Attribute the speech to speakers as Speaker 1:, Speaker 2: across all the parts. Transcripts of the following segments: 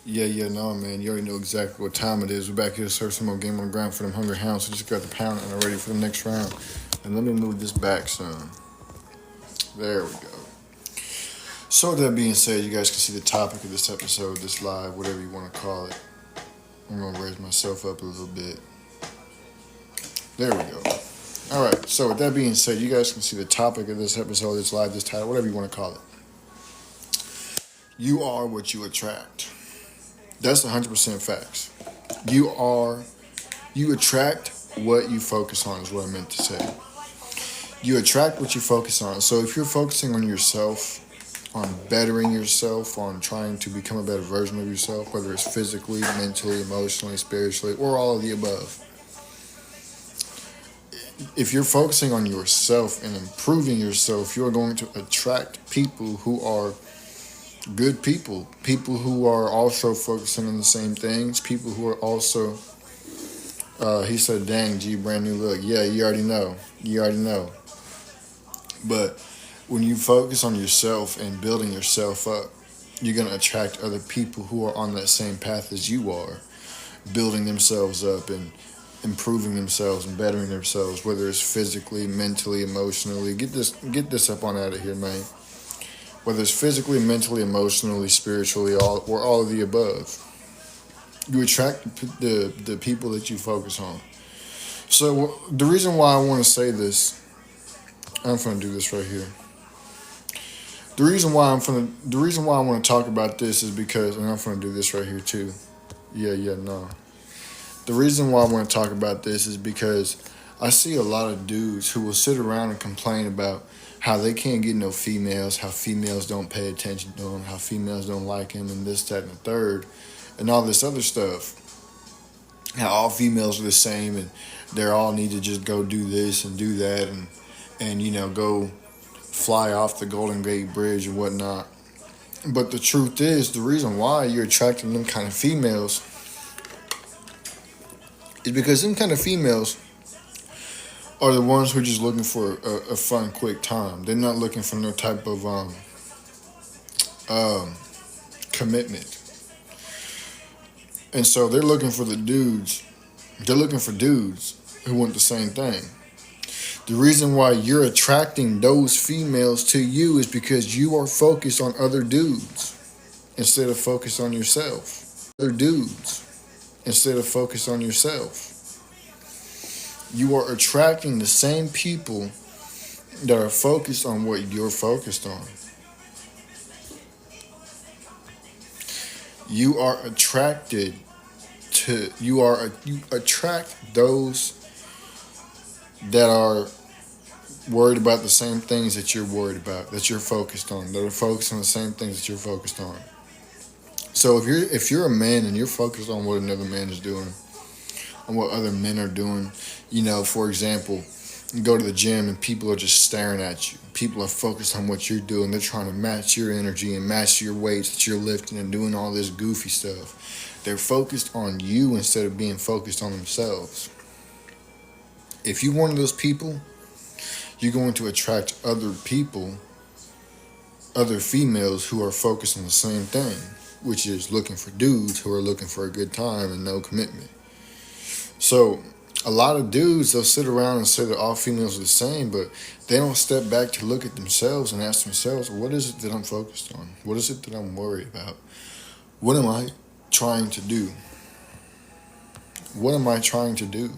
Speaker 1: No, man. You already know exactly what time it is. We're back here to serve some more game on the ground for them hungry hounds. We just got the pound and are ready for the next round. And let me move this back some. There we go. So, with that being said, you guys can see the topic of this episode, this live, whatever you want to call it. I'm going to raise myself up a little bit. There we go. All right. So, with that being said, you guys can see the topic of this episode, this live, this title, whatever you want to call it. You are what you attract. That's 100% facts. You attract what you focus on, is what I meant to say. You attract what you focus on. So if you're focusing on yourself, on bettering yourself, on trying to become a better version of yourself, whether it's physically, mentally, emotionally, spiritually, or all of the above, if you're focusing on yourself and improving yourself, you're going to attract people who are good people who are also focusing on the same things, people who are also, he said, dang, G, brand new look. Yeah, you already know. You already know. But when you focus on yourself and building yourself up, you're going to attract other people who are on that same path as you are, building themselves up and improving themselves and bettering themselves, whether it's physically, mentally, emotionally. Get this up on out of here, man. Whether it's physically, mentally, emotionally, spiritually, or all of the above. You attract the people that you focus on. So the reason why I want to say this, I'm going to do this right here. The reason why I want to talk about this is because, and I'm going to do this right here too. No. The reason why I want to talk about this is because I see a lot of dudes who will sit around and complain about how they can't get no females, how females don't pay attention to them, how females don't like him, and this, that, and the third, and all this other stuff. How all females are the same, and they all need to just go do this and do that, and go fly off the Golden Gate Bridge and whatnot. But the truth is, the reason why you're attracting them kind of females is because them kind of females are the ones who are just looking for a fun, quick time. They're not looking for no type of commitment. And so they're looking for dudes who want the same thing. The reason why you're attracting those females to you is because you are focused on other dudes instead of focused on yourself. Other dudes instead of focused on yourself. You are attracting the same people that are focused on what you're focused on. You attract those that are worried about the same things that you're worried about, that you're focused on, that are focused on the same things that you're focused on. So if you're a man and you're focused on what another man is doing, on what other men are doing, for example, you go to the gym and people are just staring at you. People are focused on what you're doing. They're trying to match your energy and match your weights that you're lifting and doing all this goofy stuff. They're focused on you instead of being focused on themselves. If you're one of those people, you're going to attract other people, other females who are focused on the same thing, which is looking for dudes who are looking for a good time and no commitment. So a lot of dudes, they'll sit around and say that all females are the same, but they don't step back to look at themselves and ask themselves, what is it that I'm focused on? What is it that I'm worried about? What am I trying to do? What am I trying to do?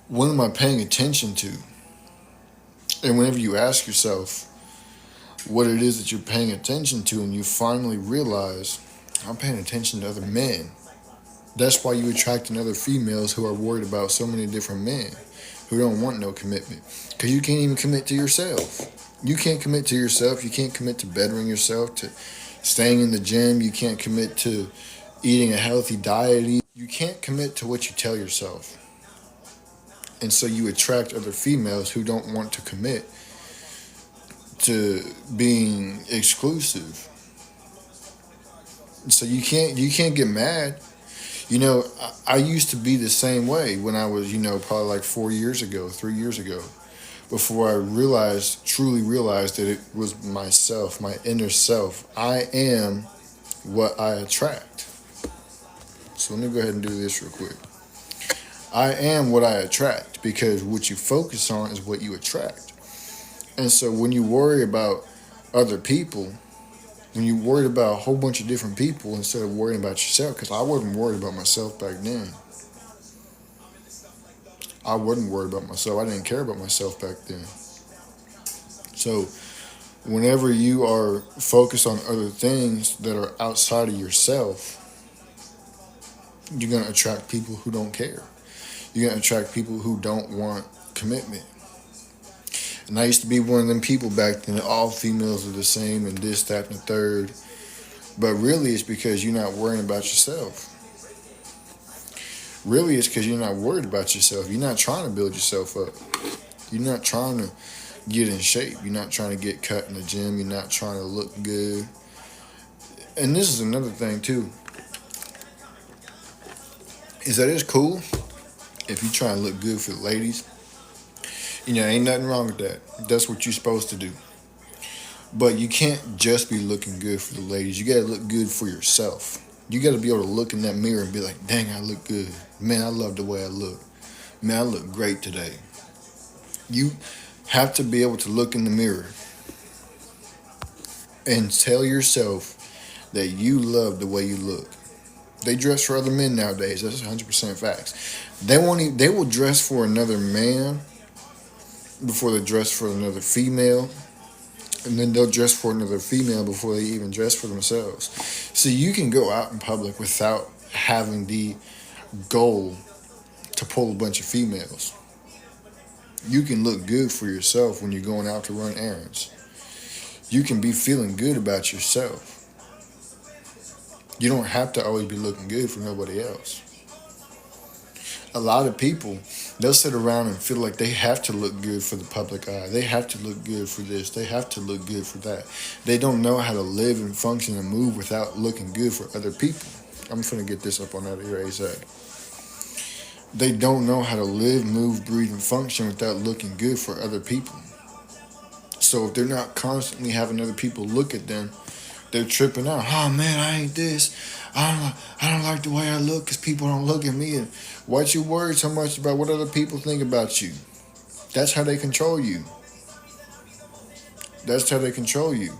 Speaker 1: What am I paying attention to? And whenever you ask yourself what it is that you're paying attention to, and you finally realize, I'm paying attention to other men. That's why you attract other females who are worried about so many different men who don't want no commitment. Because you can't even commit to yourself. You can't commit to yourself. You can't commit to bettering yourself, to staying in the gym. You can't commit to eating a healthy diet. You can't commit to what you tell yourself. And so you attract other females who don't want to commit to being exclusive. So you can't get mad. I used to be the same way when I was, probably like 3 years ago, before I truly realized that it was myself, my inner self. I am what I attract. So let me go ahead and do this real quick. I am what I attract because what you focus on is what you attract. And so when you worry about other people, when you worried about a whole bunch of different people instead of worrying about yourself, because I wasn't worried about myself back then. I wasn't worried about myself. I didn't care about myself back then. So whenever you are focused on other things that are outside of yourself, you're going to attract people who don't care. You're going to attract people who don't want commitment. And I used to be one of them people back then, all females are the same and this, that, and the third. But really, it's because you're not worrying about yourself. Really, it's because you're not worried about yourself. You're not trying to build yourself up. You're not trying to get in shape. You're not trying to get cut in the gym. You're not trying to look good. And this is another thing, too, is that it's cool if you try and look good for the ladies. You know, ain't nothing wrong with that. That's what you're supposed to do. But you can't just be looking good for the ladies. You got to look good for yourself. You got to be able to look in that mirror and be like, dang, I look good. Man, I love the way I look. Man, I look great today. You have to be able to look in the mirror and tell yourself that you love the way you look. They dress for other men nowadays. That's 100% facts. They will dress for another man before they dress for another female. And then they'll dress for another female before they even dress for themselves. So you can go out in public without having the goal to pull a bunch of females. You can look good for yourself when you're going out to run errands. You can be feeling good about yourself. You don't have to always be looking good for nobody else. A lot of people, they'll sit around and feel like they have to look good for the public eye. They have to look good for this. They have to look good for that. They don't know how to live and function and move without looking good for other people. I'm finna get this up on out of here ASAP. They don't know how to live, move, breathe, and function without looking good for other people. So if they're not constantly having other people look at them, they're tripping out. Oh man, I ain't this. I don't like the way I look because people don't look at me. And why you worried so much about what other people think about you? That's how they control you. That's how they control you.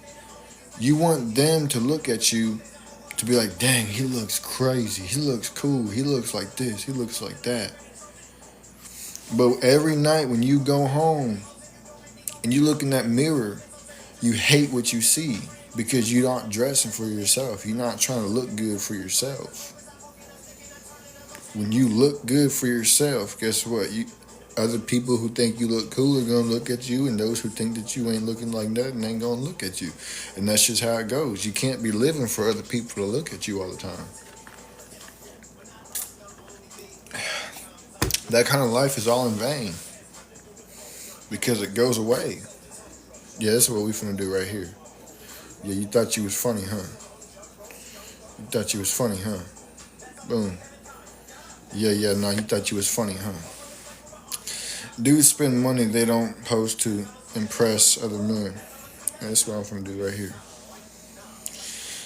Speaker 1: You want them to look at you to be like, dang, he looks crazy. He looks cool. He looks like this. He looks like that. But every night when you go home and you look in that mirror, you hate what you see because you're not dressing for yourself. You're not trying to look good for yourself. When you look good for yourself, guess what? Other people who think you look cool are going to look at you, and those who think that you ain't looking like nothing ain't going to look at you. And that's just how it goes. You can't be living for other people to look at you all the time. That kind of life is all in vain because it goes away. Yeah, that's what we finna do right here. Yeah, you thought you was funny, huh? You thought you was funny, huh? Boom. Yeah, no, you thought you was funny, huh? Dudes spend money they don't post to impress other men. That's what I'm finna do right here.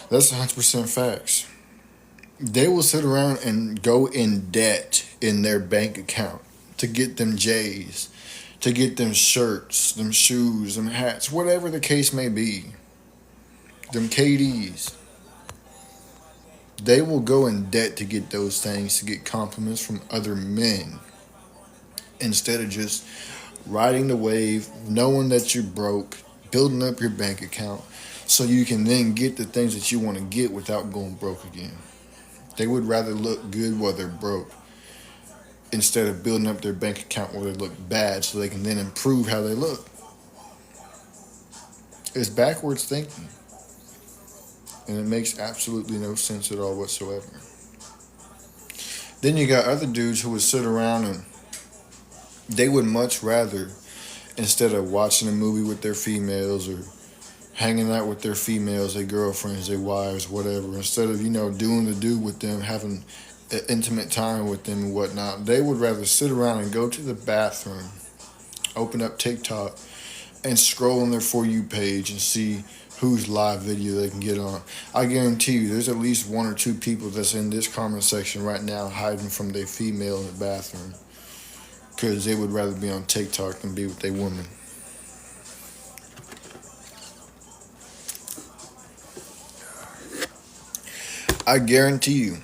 Speaker 1: That's 100% facts. They will sit around and go in debt in their bank account to get them J's, to get them shirts, them shoes, them hats, whatever the case may be. Them KDs. They will go in debt to get those things, to get compliments from other men, instead of just riding the wave, knowing that you're broke, building up your bank account, so you can then get the things that you want to get without going broke again. They would rather look good while they're broke instead of building up their bank account while they look bad so they can then improve how they look. It's backwards thinking. And it makes absolutely no sense at all whatsoever. Then you got other dudes who would sit around and they would much rather, instead of watching a movie with their females or hanging out with their females, their girlfriends, their wives, whatever, instead of, doing the do with them, having intimate time with them and whatnot, they would rather sit around and go to the bathroom, open up TikTok, and scroll on their For You page and see whose live video they can get on. I guarantee you there's at least one or two people that's in this comment section right now hiding from their female in the bathroom because they would rather be on TikTok than be with their woman. I guarantee you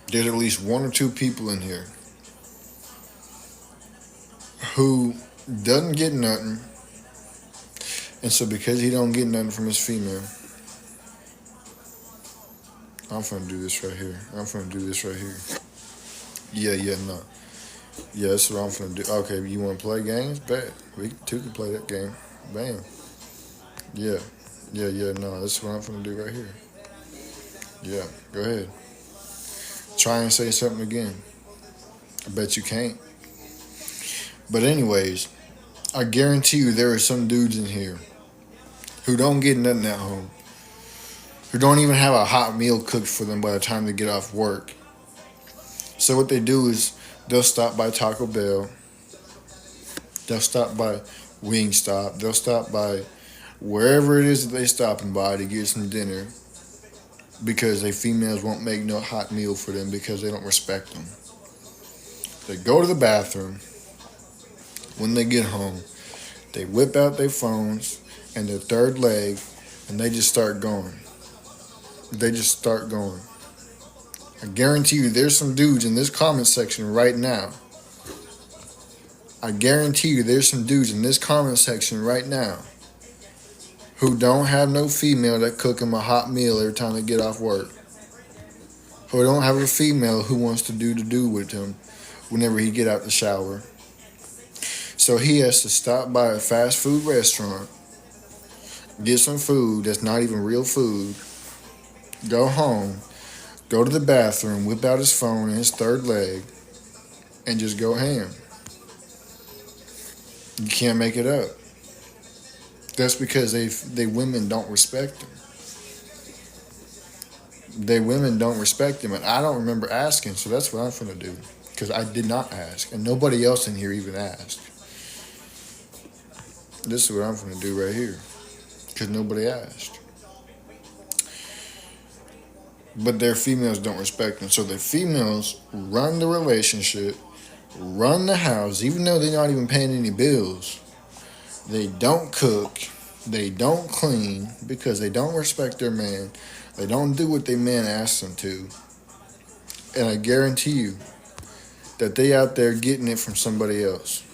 Speaker 1: there's at least one or two people in here who doesn't get nothing, and so because he don't get nothing from his female, I'm finna do this right here. I'm finna do this right here. Yeah, no. Yeah, that's what I'm finna do. Okay, you wanna play games? Bet. We two can play that game. Bam. Yeah. No, that's what I'm finna do right here. Yeah, go ahead. Try and say something again. I bet you can't. But anyways, I guarantee you there are some dudes in here who don't get nothing at home, who don't even have a hot meal cooked for them by the time they get off work. So what they do is they'll stop by Taco Bell, they'll stop by Wingstop, they'll stop by wherever it is that they stopping by to get some dinner because they females won't make no hot meal for them because they don't respect them. They go to the bathroom. When they get home, they whip out their phones and their third leg and they just start going. They just start going. I guarantee you there's some dudes in this comment section right now. I guarantee you there's some dudes in this comment section right now who don't have no female that cook them a hot meal every time they get off work. Who don't have a female who wants to do with him whenever he get out the shower. So he has to stop by a fast food restaurant, get some food that's not even real food, go home, go to the bathroom, whip out his phone and his third leg, and just go ham. You can't make it up. That's because they women don't respect him. They women don't respect him, and I don't remember asking, so that's what I'm finna do. Because I did not ask, and nobody else in here even asked. This is what I'm finna do right here. Because nobody asked. But their females don't respect them. So their females run the relationship, run the house, even though they're not even paying any bills. They don't cook. They don't clean because they don't respect their man. They don't do what their man asks them to. And I guarantee you that they out there getting it from somebody else.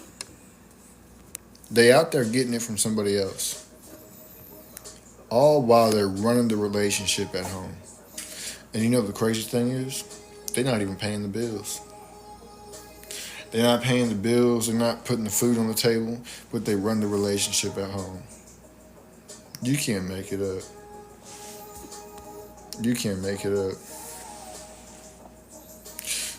Speaker 1: They out there getting it from somebody else. All while they're running the relationship at home. And you know what the crazy thing is? They're not even paying the bills. They're not paying the bills. They're not putting the food on the table. But they run the relationship at home. You can't make it up. You can't make it up.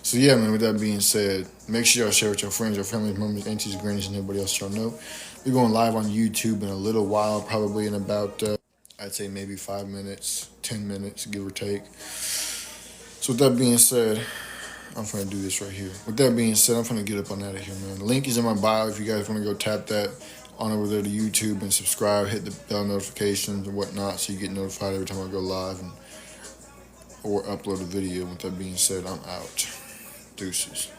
Speaker 1: So yeah, man, with that being said, make sure y'all share with your friends, your family members, aunties, grannies, and everybody else y'all know. We're going live on YouTube in a little while, probably in about, I'd say maybe 5 minutes, 10 minutes, give or take. So with that being said, I'm going to do this right here. With that being said, I'm going to get up on out of here, man. The link is in my bio if you guys want to go tap that on over there to YouTube and subscribe, hit the bell notifications and whatnot so you get notified every time I go live or upload a video. With that being said, I'm out. Deuces.